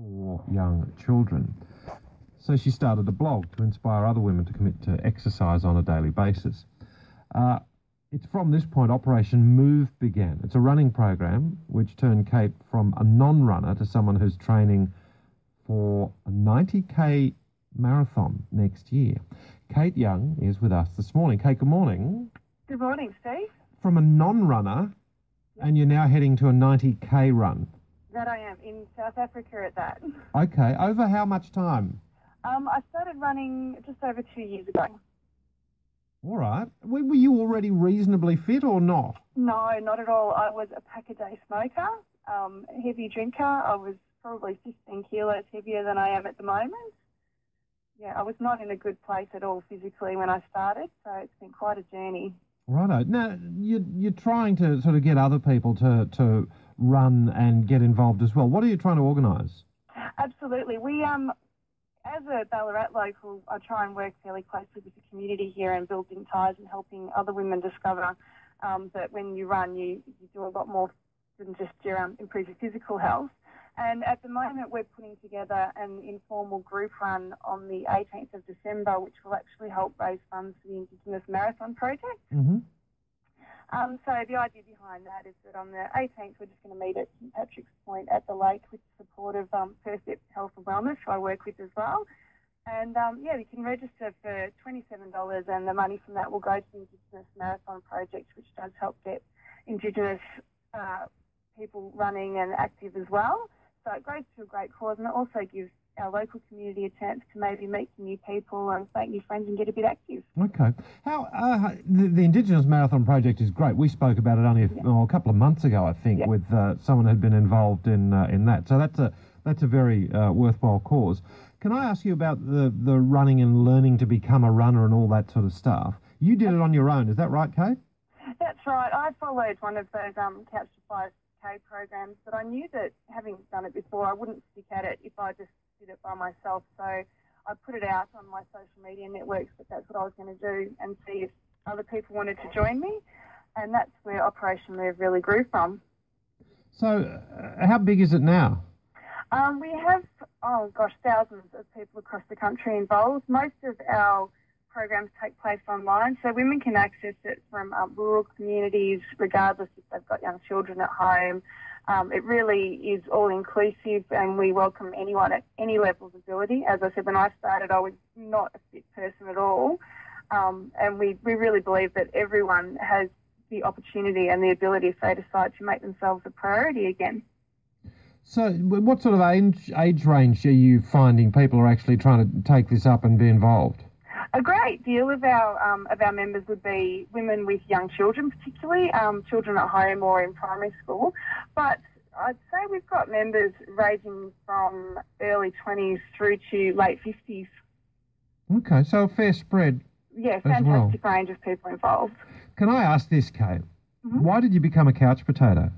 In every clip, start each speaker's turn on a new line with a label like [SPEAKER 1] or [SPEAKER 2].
[SPEAKER 1] for young children. So she started a blog to inspire other women to commit to exercise on a daily basis. It's from this point Operation Move began. It's a running program which turned Kate from a non-runner to someone who's training for a 90k marathon next year. Kate Young is with us this morning. Kate, good morning.
[SPEAKER 2] Good morning, Steve.
[SPEAKER 1] From a non-runner, and you're now heading to a 90k run.
[SPEAKER 2] That I am, in South Africa at that.
[SPEAKER 1] Okay, over how much time?
[SPEAKER 2] I started running just over 2 years ago.
[SPEAKER 1] All right. Were you already reasonably fit or not?
[SPEAKER 2] No, not at all. I was a pack-a-day smoker, heavy drinker. I was probably 15 kilos heavier than I am at the moment. Yeah, I was not in a good place at all physically when I started, so it's been quite a journey.
[SPEAKER 1] Righto. Now, you're trying to sort of get other people to run and get involved as well. What are you trying to organise?
[SPEAKER 2] Absolutely. We, as a Ballarat local, I try and work fairly closely with the community here and building ties and helping other women discover that when you run, you do a lot more than just improve your physical health. And at the moment, we're putting together an informal group run on the 18th of December, which will actually help raise funds for the Indigenous Marathon Project.
[SPEAKER 1] Mm-hmm.
[SPEAKER 2] So the idea behind that is that on the 18th, we're just going to meet at St Patrick's Point at the lake with the support of First Step Health and Wellness, who I work with as well. And yeah, you can register for $27, and the money from that will go to the Indigenous Marathon Project, which does help get Indigenous people running and active as well. So it goes to a great cause, and it also gives our local community a chance to maybe meet some new people and make new friends and get a bit active. Okay.
[SPEAKER 1] How the Indigenous Marathon Project is great. We spoke about it only a couple of months ago, I think, with someone who'd been involved in that. So that's a very worthwhile cause. Can I ask you about the running and learning to become a runner and all that sort of stuff? You did it on your own, is that right, Kate?
[SPEAKER 2] That's right. I followed one of those Couch to 5K programs, but I knew that having done it before, I wouldn't stick at it if I just did it by myself. So I put it out on my social media networks that that's what I was going to do and see if other people wanted to join me. And that's where Operation Move really grew from.
[SPEAKER 1] So how big is it now?
[SPEAKER 2] We have, thousands of people across the country involved. Most of our programs take place online, so women can access it from rural communities, regardless if they've got young children at home. It really is all-inclusive, and we welcome anyone at any level of ability. As I said, when I started, I was not a fit person at all, and we really believe that everyone has the opportunity and the ability, if they decide, to make themselves a priority again.
[SPEAKER 1] So what sort of age range are you finding people are actually trying to take this up and be involved?
[SPEAKER 2] A great deal of our members would be women with young children, particularly children at home or in primary school. But I'd say we've got members ranging from early 20s through to late 50s. Okay,
[SPEAKER 1] so a fair spread.
[SPEAKER 2] Yeah, fantastic range of people involved.
[SPEAKER 1] Can I ask this, Kate? Mm-hmm. Why did you become a couch potato?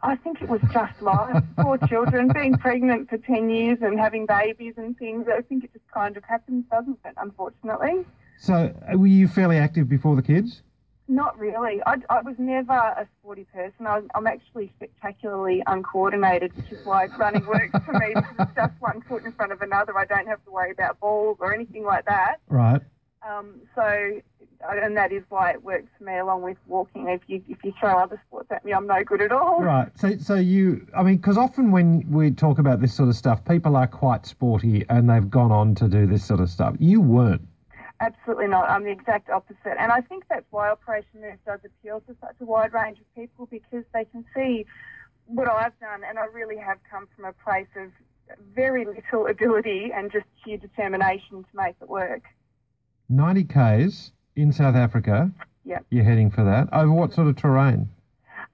[SPEAKER 2] I think it was just life. Poor children, being pregnant for 10 years and having babies and things. I think it just kind of happens, doesn't it, unfortunately? So
[SPEAKER 1] were you fairly active before the kids?
[SPEAKER 2] Not really. I was never a sporty person. I'm actually spectacularly uncoordinated, which is why running works for me, because it's just one foot in front of another. I don't have to worry about balls or anything like that.
[SPEAKER 1] Right.
[SPEAKER 2] And that is why it works for me, along with walking. If you throw other sports at me, I'm no good at all.
[SPEAKER 1] Right. So you, I mean, because often when we talk about this sort of stuff, people are quite sporty and they've gone on to do this sort of stuff. You weren't.
[SPEAKER 2] Absolutely not. I'm the exact opposite. And I think that's why Operation Move does appeal to such a wide range of people, because they can see what I've done, and I really have come from a place of very little ability and just sheer determination to make it work.
[SPEAKER 1] 90 Ks in South Africa.
[SPEAKER 2] Yep.
[SPEAKER 1] You're heading for that. Over what sort of terrain?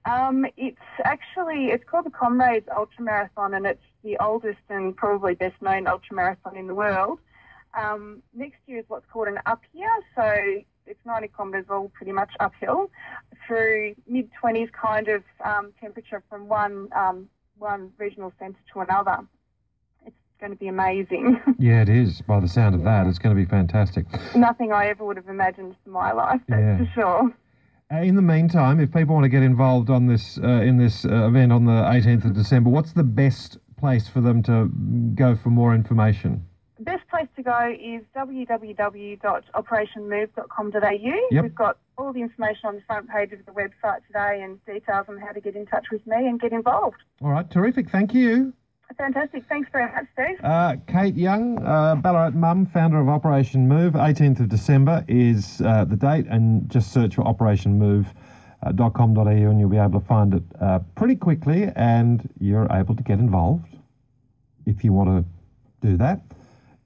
[SPEAKER 2] It's called the Comrades ultramarathon, and it's the oldest and probably best known ultramarathon in the world. Next year is what's called an up year, so it's 90 kilometres all pretty much uphill through mid-20s kind of temperature from one regional centre to another. Going to be amazing.
[SPEAKER 1] Yeah, it is. By the sound of that, it's going to be fantastic.
[SPEAKER 2] Nothing I ever would have imagined for my life, that's for sure.
[SPEAKER 1] In the meantime, if people want to get involved on this in this event on the 18th of December, what's the best place for them to go for more information?
[SPEAKER 2] The best place to go is www.operationmove.com.au.
[SPEAKER 1] Yep.
[SPEAKER 2] We've got all the information on the front page of the website today and details on how to get in touch with me and get involved.
[SPEAKER 1] All right, terrific. Thank you.
[SPEAKER 2] Fantastic. Thanks very much, Steve.
[SPEAKER 1] Kate Young, Ballarat mum, founder of Operation Move. 18th of December is the date, and just search for operationmove.com.au and you'll be able to find it pretty quickly, and you're able to get involved if you want to do that.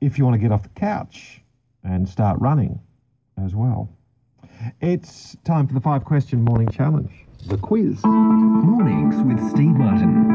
[SPEAKER 1] If you want to get off the couch and start running as well. It's time for the 5-question morning challenge, the quiz.
[SPEAKER 3] Mornings with Steve Martin.